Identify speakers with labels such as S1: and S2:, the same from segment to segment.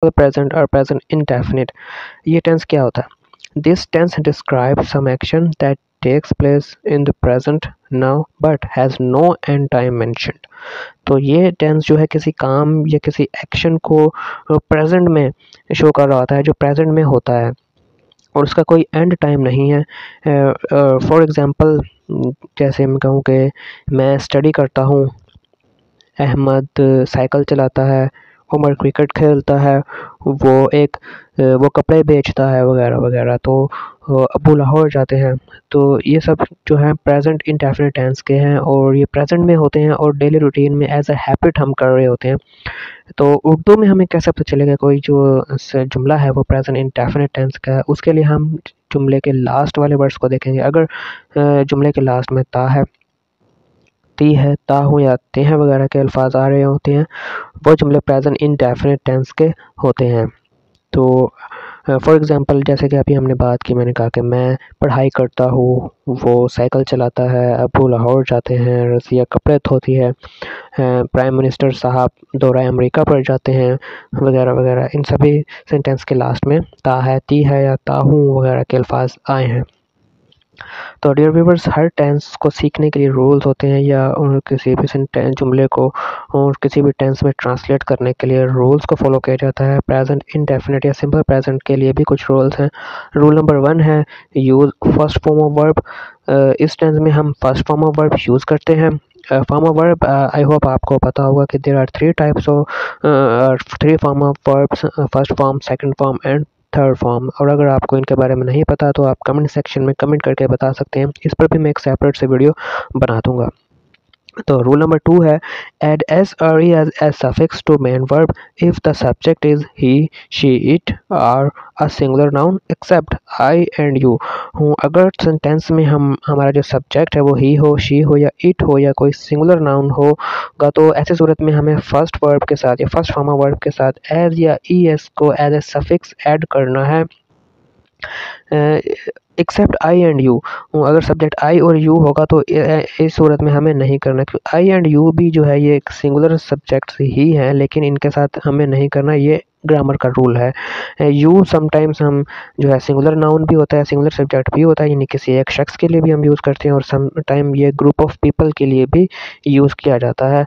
S1: Present और present indefinite. ये tense क्या होता है? This tense describe some action that takes place in the present now but has no end time mentioned. तो ये tense जो है किसी काम या किसी एक्शन को प्रेजेंट में शो कर रहा होता है, जो प्रेजेंट में होता है और उसका कोई एंड टाइम नहीं है। फॉर एग्ज़ाम्पल, जैसे मैं कहूँ कि मैं स्टडी करता हूँ, अहमद साइकिल चलाता है, उमर क्रिकेट खेलता है, वो कपड़े बेचता है वगैरह वगैरह। तो अबू लाहौर जाते हैं। तो ये सब जो है प्रेजेंट इंडेफिनिट टेंस के हैं और ये प्रेजेंट में होते हैं और डेली रूटीन में एज अ हैबिट हम कर रहे होते हैं। तो उर्दू में हमें कैसे पता चलेगा कोई जो जुमला है वो प्रेजेंट इंडेफिनिट टेंस का है? उसके लिए हम जुमले के लास्ट वाले वर्ड्स को देखेंगे। अगर जुमले के लास्ट में ता है, ती है, ता हूँ या ते हैं वगैरह के अल्फाज आ रहे होते हैं, वो जुमले प्रेजेंट इंडेफिनिट टेंस के होते हैं। तो फॉर एग्ज़ाम्पल, जैसे कि अभी हमने बात की, मैंने कहा कि मैं पढ़ाई करता हूँ, वो साइकिल चलाता है, अबू लाहौर जाते हैं, रज़िया कपड़े धोती है, प्राइम मिनिस्टर साहब दौरा अमेरिका पर जाते हैं वगैरह वगैरह। इन सभी सेंटेंस के लास्ट में ता है, ती है या ता हूँ वगैरह के अल्फाज आए हैं। तो डियर व्यूअर्स, हर टेंस को सीखने के लिए रूल्स होते हैं या और किसी भी जुमले को और किसी भी टेंस में ट्रांसलेट करने के लिए रूल्स को फॉलो किया जाता है। प्रेजेंट इंडेफिनिट या सिंपल प्रेजेंट के लिए भी कुछ रूल्स हैं। रूल नंबर 1 है use first form of verb. इस टेंस में हम first form of verb use करते हैं। Form of verb, I hope आपको पता होगा कि there are 3 form of verbs, first form, second form and third form. और अगर आपको इनके बारे में नहीं पता तो आप कमेंट सेक्शन में कमेंट करके बता सकते हैं। इस पर भी मैं एक सेपरेट से वीडियो बना दूंगा। तो रूल नंबर 2 है add S early as suffix to main verb if the subject is he, she, it or a singular noun except I and you. अगर सेंटेंस में हमारा जो सब्जेक्ट है वो ही हो, शी हो या इट हो या कोई सिंगुलर नाउन होगा तो ऐसी सूरत में हमें फर्स्ट वर्ब के साथ या फर्स्ट फॉर्म ऑफ वर्ब के साथ एज या ई एस को एज ए सफिक्स ऐड करना है। एक्सेप्ट आई एंड यू, अगर सब्जेक्ट आई और यू होगा तो इस सूरत में हमें नहीं करना, क्योंकि आई एंड यू भी जो है ये एक सिंगुलर सब्जेक्ट ही है, लेकिन इनके साथ हमें नहीं करना। ये ग्रामर का रूल है। यू समटाइम्स हम जो है सिंगुलर नाउन भी होता है, सिंगुलर सब्जेक्ट भी होता है, यानी किसी एक शख्स के लिए भी हम यूज़ करते हैं और सम टाइम ये ग्रुप ऑफ पीपल के लिए भी यूज़ किया जाता है।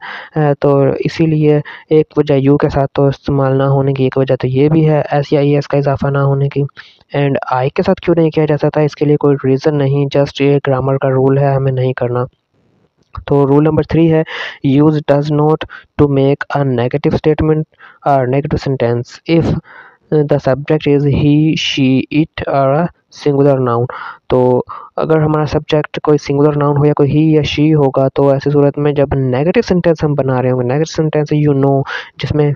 S1: तो इसीलिए एक वजह यू के साथ तो इस्तेमाल ना होने की, एक वजह तो ये भी है एस या ई एस का इजाफा ना होने की। एंड आई के साथ क्यों नहीं किया जा सकता, इसके लिए कोई रीज़न नहीं, जस्ट ये ग्रामर का रूल है, हमें नहीं करना। तो रूल नंबर 3 है use does not to make a negative statement और negative sentence if the subject is he, she, it और अ सिंगुलर नाउन। तो अगर हमारा सब्जेक्ट कोई सिंगुलर नाउन हो या कोई ही या शी होगा तो ऐसी सूरत में जब नेगेटिव सेंटेंस हम बना रहे होंगे, नेगेटिव सेंटेंस जिसमें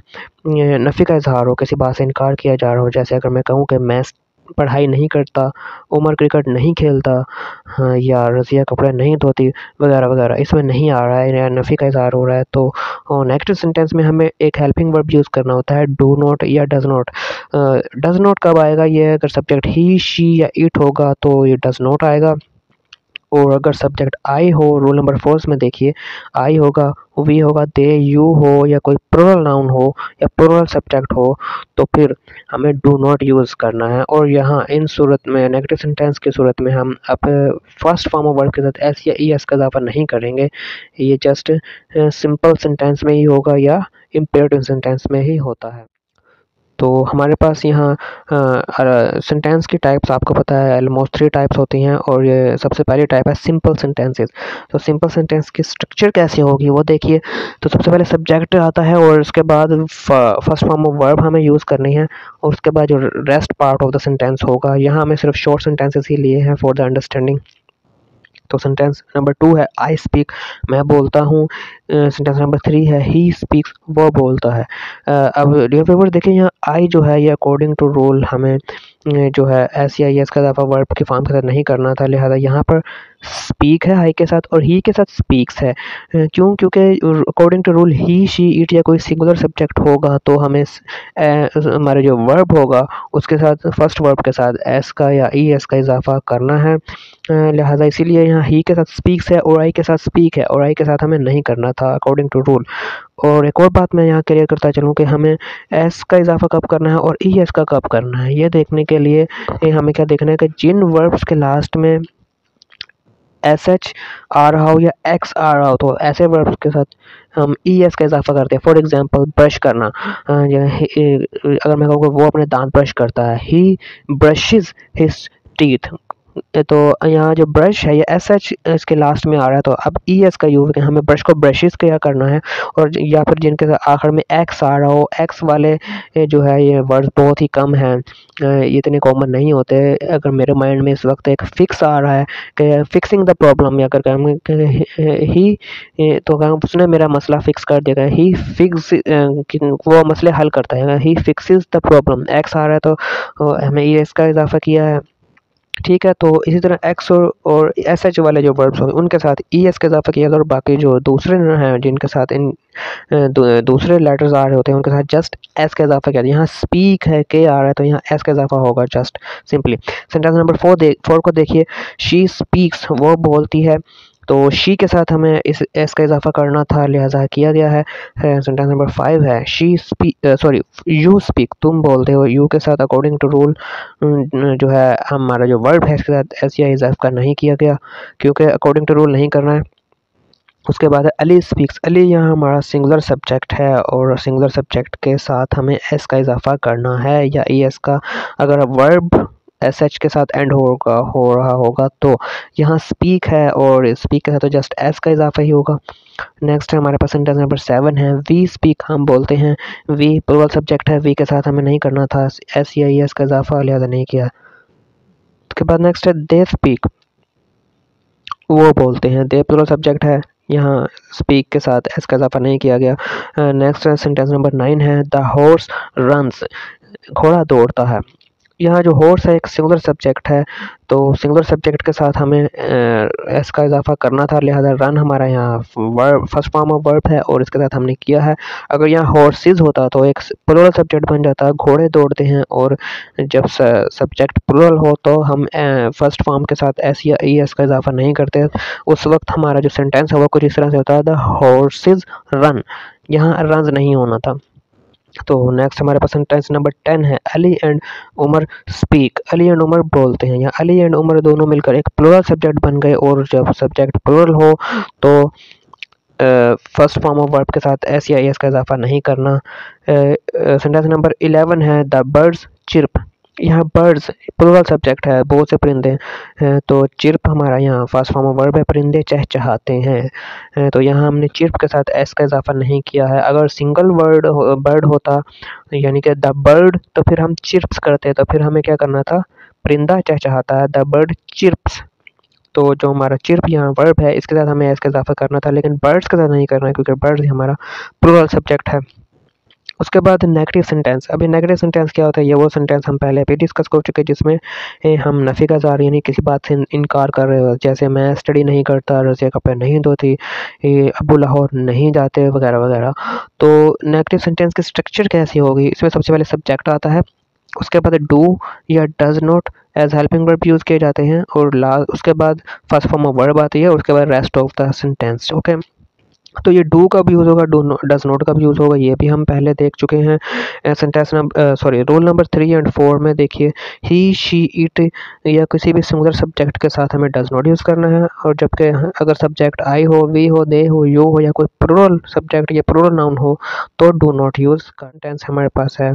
S1: नफ़ी का इजहार हो, किसी बात से इनकार किया जा रहा हो, जैसे अगर मैं कहूँ कि मैं पढ़ाई नहीं करता, उमर क्रिकेट नहीं खेलता, हाँ, या रज़िया कपड़े नहीं धोती वगैरह वगैरह, इसमें नहीं आ रहा है या नफ़ी का इज़हार हो रहा है तो नेगेटिव सेंटेंस में हमें एक हेल्पिंग वर्ब यूज़ करना होता है, डू नॉट या डज़ नॉट। डज़ नॉट कब आएगा? ये अगर सब्जेक्ट ही, शी या इट होगा तो ये डज़ नॉट आएगा। और अगर सब्जेक्ट आई हो, रूल नंबर 4 में देखिए, आई होगा, वी होगा, दे, यू हो या कोई प्लूरल नाउन हो या प्लूरल सब्जेक्ट हो तो फिर हमें डू नॉट यूज़ करना है। और यहाँ इन सूरत में नेगेटिव सेंटेंस की सूरत में हम अब फर्स्ट फॉर्म ऑफ वर्ब के साथ एस या ई एस का इजाफा नहीं करेंगे। ये जस्ट सिंपल सेंटेंस में ही होगा या इम्पेरेटिव सेंटेंस में ही होता है। तो हमारे पास यहाँ सेंटेंस की टाइप्स आपको पता है, ऑलमोस्ट 3 टाइप्स होती हैं और ये सबसे पहली टाइप है सिंपल सेंटेंसेस। तो सिंपल सेंटेंस की स्ट्रक्चर कैसी होगी वो देखिए। तो सबसे पहले सब्जेक्ट आता है और उसके बाद फर्स्ट फॉर्म ऑफ वर्ब हमें यूज़ करनी है और उसके बाद जो rest part of the sentence होगा, यहाँ हमें सिर्फ शॉर्ट सेंटेंसेस ही लिए हैं फॉर द अंडरस्टैंडिंग। तो सेंटेंस नंबर 2 है आई स्पीक, मैं बोलता हूँ। सेंटेंस नंबर 3 है ही स्पीक्स, वो बोलता है। अब डियर व्यूअर देखिए, यहाँ आई जो है ये अकॉर्डिंग टू रूल हमें जो है एस या एस का इजाफा वर्ब के फॉर्म के साथ नहीं करना था, लिहाजा यहाँ पर स्पीक है आई के साथ और ही के साथ स्पीक्स है। क्यों? क्योंकि according to rule he she it या कोई सिंगुलर सब्जेक्ट होगा तो हमें हमारे जो वर्ब होगा उसके साथ फर्स्ट वर्ब के साथ एस का या ई एस का इजाफा करना है। लिहाजा इसीलिए यहाँ ही के साथ स्पीक्स है और आई के साथ स्पीक है और आई के साथ हमें नहीं करना था अकॉर्डिंग टू रूल। और एक और बात मैं यहाँ क्लियर करता चलूँ कि हमें एस का इजाफा कब करना है और ई एस का कब करना है, ये देखने के लिए हमें क्या देखना है कि जिन वर्ब्स के लास्ट में एस एच आ रहा हो या एक्स आ रहा हो तो ऐसे वर्ब्स के साथ हम ई एस का इजाफा करते हैं। फॉर एग्जांपल ब्रश करना, अगर मैं कहूँ वो अपने दांत ब्रश करता है, ही ब्रशेज हिज टीथ, तो यहाँ जो ब्रश है ये एस एच इसके लास्ट में आ रहा है तो अब ई एस का यूज हमें ब्रश को ब्रशेस क्या करना है। और या फिर जिनके आखिर में एक्स आ रहा हो, एक्स वाले जो है ये वर्ड्स बहुत ही कम हैं, ये इतने कॉमन नहीं होते। अगर मेरे माइंड में इस वक्त एक फिक्स आ रहा है कि फिक्सिंग द प्रॉब्लम, या अगर ही तो उसने मेरा मसला फिक्स कर देगा, ही फिक्स वो मसले हल करता है, ही फिक्सेस द प्रॉब्लम, एक्स आ रहा है तो हमें ई एस का इजाफा किया है। ठीक है, तो इसी तरह एक्स और एस एच वाले जो वर्ब्स होंगे उनके साथ ई एस का इजाफा किया और बाकी जो दूसरे हैं जिनके साथ इन दूसरे लेटर्स आ रहे होते हैं उनके साथ जस्ट एस का इजाफा किया। यहाँ स्पीक है के आ रहा है तो यहाँ एस का इजाफा होगा जस्ट सिंपली। सेंटेंस नंबर 4 को देखिए, शी स्पीक्स वो बोलती है तो शी के साथ हमें इस एस का इजाफा करना था लिहाजा किया गया है। सेंटेंस नंबर 5 है, she speak sorry you speak, तुम बोलते हो, यू के साथ अकॉर्डिंग टू रूल जो है हमारा जो वर्ब है इसके साथ एस या इजाफा नहीं किया गया क्योंकि अकॉर्डिंग टू रूल नहीं करना है। उसके बाद है अली स्पीक्स, अली यहाँ हमारा सिंगुलर सब्जेक्ट है और सिंगुलर सब्जेक्ट के साथ हमें एस का इजाफा करना है या ई एस का। अगर वर्ब एस एच के साथ एंड हो रहा होगा तो यहाँ स्पीक है और स्पीक के साथ तो जस्ट एस का इजाफा ही होगा। नेक्स्ट है हमारे पास सेंटेंस नंबर 7 है, वी स्पीक, हम बोलते हैं, वी प्लूरल सब्जेक्ट है, वी के साथ हमें नहीं करना था एस या ई एस का इजाफा लिहाजा नहीं किया। उसके बाद नेक्स्ट है दे स्पीक, वो बोलते हैं, दे प्लूरल सब्जेक्ट है, यहाँ स्पीक के साथ एस का इजाफा नहीं किया गया। नेक्स्ट सेंटेंस नंबर 9 है, द हॉर्स रन्स, घोड़ा दौड़ता है। यहाँ जो हॉर्स है एक सिंगुलर सब्जेक्ट है तो सिंगुलर सब्जेक्ट के साथ हमें एस का इजाफा करना था लिहाजा रन हमारा यहाँ verb first form of verb है और इसके साथ हमने किया है। अगर यहाँ हॉर्सेस होता तो एक प्लूरल सब्जेक्ट बन जाता, घोड़े दौड़ते हैं, और जब सब्जेक्ट प्लूरल हो तो हम फर्स्ट फॉर्म के साथ एस या ई एस का इजाफा नहीं करते। उस वक्त हमारा जो सेंटेंस है वो कुछ इस तरह से होता है, द हॉर्सेस रन, यहाँ रन नहीं होना था। तो नेक्स्ट हमारे पास सेंटेंस नंबर 10 है, Ali and Umar speak, Ali and Umar बोलते हैं। यहाँ अली एंड उमर दोनों मिलकर एक प्लूरल सब्जेक्ट बन गए और जब सब्जेक्ट प्लूरल हो तो फर्स्ट फॉर्म ऑफ वर्ब के साथ एस या एस का इजाफा नहीं करना। सेंटेंस नंबर 11 है, द बर्ड्स चिर्प, यहाँ बर्ड्स प्लूरल सब्जेक्ट है, बहुत से परिंदे हैं तो चिर्प हमारा यहाँ फर्स्ट फॉर्म ऑफ वर्ब है, परिंदे चहचहाते हैं। तो यहाँ हमने चिर्प के साथ एस का इजाफा नहीं किया है। अगर सिंगल बर्ड होता यानी कि द बर्ड तो फिर हम चिर्प्स करते, तो फिर हमें क्या करना था, परिंदा चहचहाता है, द बर्ड चिर्प्स। तो जो हमारा चिर्प यहाँ वर्ब है इसके साथ हमें एस का इजाफा करना था लेकिन बर्ड्स के साथ नहीं करना है क्योंकि बर्ड्स हमारा प्लूरल सब्जेक्ट है। उसके बाद नेगेटिव सेंटेंस, अभी नेगेटिव सेंटेंस क्या होता है, ये वो सेंटेंस हम पहले भी डिस्कस कर चुके हैं जिसमें हम नफ़ी का ज़ार यानी किसी बात से इनकार कर रहे हो, जैसे मैं स्टडी नहीं करता, रज़िया कपड़े नहीं धोती, अबू लाहौर नहीं जाते वगैरह वगैरह। तो नेगेटिव सेंटेंस की स्ट्रक्चर कैसी होगी, इसमें सबसे पहले सब्जेक्ट आता है, उसके बाद डू या does not as helping verb use किए जाते हैं और लास्ट उसके बाद फर्स्ट फॉर्म ऑफ वर्ब आती है और उसके बाद rest of the sentence. Okay, तो ये डू का भी यूज़ होगा, डज नॉट का भी यूज़ होगा, ये भी हम पहले देख चुके हैं। Sentence number roll number 3 and 4 में देखिए, ही शी इट या किसी भी सिंगुलर सब्जेक्ट के साथ हमें डज नॉट यूज़ करना है, और जबकि अगर सब्जेक्ट आई हो, वी हो, दे हो, यू हो या कोई प्लूरल सब्जेक्ट या प्लूरल नाउन हो तो डू नॉट यूज़। सेंटेंस हमारे पास है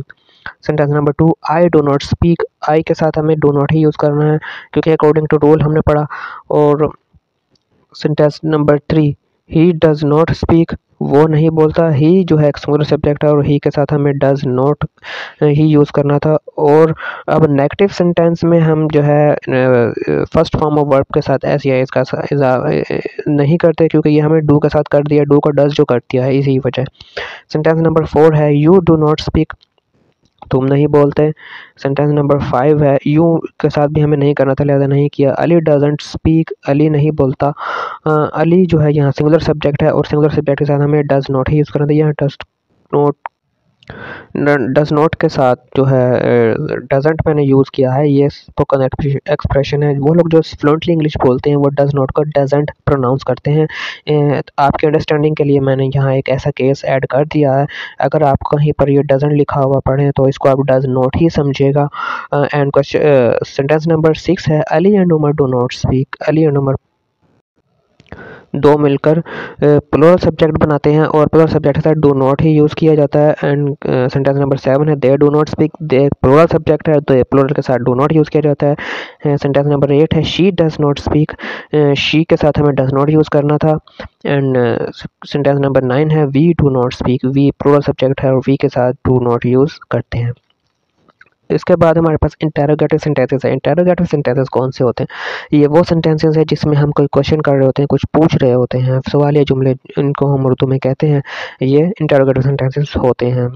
S1: sentence number 2, I do not speak, I के साथ हमें डो नॉट ही यूज़ करना है क्योंकि अकॉर्डिंग टू रूल हमने पढ़ा। और sentence number 3, he does not speak, वो नहीं बोलता, ही जो है एक सिंगुलर सब्जेक्ट है और ही के साथ हमें डज नॉट ही यूज़ करना था। और अब नेगेटिव सेंटेंस में हम जो है फर्स्ट फॉर्म ऑफ वर्ब के साथ एस या एस का नहीं करते क्योंकि ये हमें डू के साथ कर दिया, डू का डज जो कर दिया है इसी वजह। सेंटेंस नंबर 4 है, यू डू नॉट स्पीक, तुम नहीं बोलते। सेंटेंस नंबर 5 है, यू के साथ भी हमें नहीं करना था, लिहाजा नहीं किया। अली डजंट स्पीक, अली नहीं बोलता। अली जो है यहाँ सिंगुलर सब्जेक्ट है और सिंगुलर सब्जेक्ट के साथ हमें डज नॉट ही यूज़ करना था। यहाँ डज नॉट के साथ जो है डजंट मैंने यूज़ किया है। ये स्पोकन एक्सप्रेशन है। वो लोग जो फ्लुएंटली इंग्लिश बोलते हैं वो डज नॉट को डजंट प्रोनाउंस करते हैं। आपके अंडरस्टैंडिंग के लिए मैंने यहाँ एक ऐसा केस ऐड कर दिया है। अगर आप कहीं पर ये डजंट लिखा हुआ पढ़ें तो इसको आप डज नॉट ही समझिएगा। एंड सेंटेंस नंबर 6 है, Ali and Umar do not speak. Ali and Umar दो मिलकर प्लुरल सब्जेक्ट बनाते हैं और प्लुरल सब्जेक्ट के साथ डू नॉट ही यूज़ किया जाता है। एंड सेंटेंस नंबर 7 है, they do not speak. They plural subject है तो प्लुरल के साथ डू नॉट यूज़ किया जाता है। सेंटेंस नंबर 8 है, she does not speak. She के साथ हमें डज नॉट यूज़ करना था। एंड सेंटेंस नंबर 9 है, we do not speak. We plural subject है और वी के साथ डू नॉट यूज़ करते हैं। इसके बाद हमारे पास इंटेरोगेटिव सेंटेंसेस है। इंटेरोगेटिव सेंटेंसेस कौन से होते हैं? ये वो सेंटेंसेस है जिसमें हम कोई क्वेश्चन कर रहे होते हैं, कुछ पूछ रहे होते हैं, सवालिया जुमले इनको हम उर्दू में कहते हैं। ये इंटेरोगेटिव सेंटेंसेस होते हैं।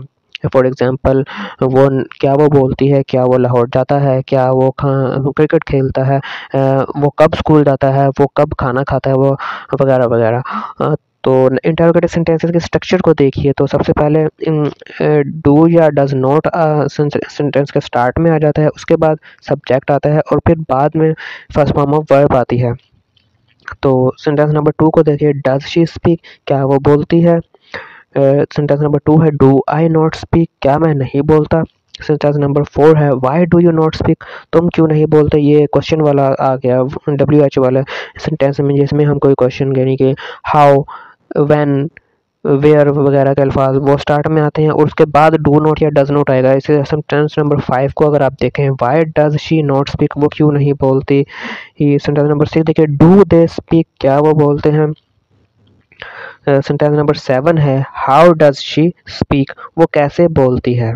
S1: फॉर एग्जांपल, क्या वो बोलती है, क्या वो लाहौर जाता है, क्या वो क्रिकेट खेलता है, वो कब स्कूल जाता है, वो कब खाना खाता है, वो वगैरह वगैरह। तो इंटरोगेटिव सेंटेंसेस के स्ट्रक्चर को देखिए तो सबसे पहले डू या डज नॉट सेंटेंस के स्टार्ट में आ जाता है, उसके बाद सब्जेक्ट आता है और फिर बाद में फर्स्ट फॉर्म ऑफ वर्ब आती है। तो सेंटेंस नंबर 2 को देखिए, डज शी स्पीक, क्या वो बोलती है। सेंटेंस नंबर 2 है, डू आई नॉट स्पीक, क्या मैं नहीं बोलता। सेंटेंस नंबर 4 है, why do you not speak, तुम क्यों नहीं बोलते। ये क्वेश्चन वाला आ गया, WH वाला सेंटेंस में, जिसमें हम कोई क्वेश्चन यानी कि हाउ, व्हेन, वेयर वगैरह के अल्फाज वो स्टार्ट में आते हैं और उसके बाद डू नॉट या डज नॉट आएगा। इसे सेंटेंस नंबर 5 को अगर आप देखें, why does she not speak, वो क्यों नहीं बोलती। सेंटेंस नंबर 6 देखिए, डू दे स्पीक, क्या वो बोलते हैं। सेंटेंस नंबर 7 है, हाउ डज शी स्पीक, वो कैसे बोलती है।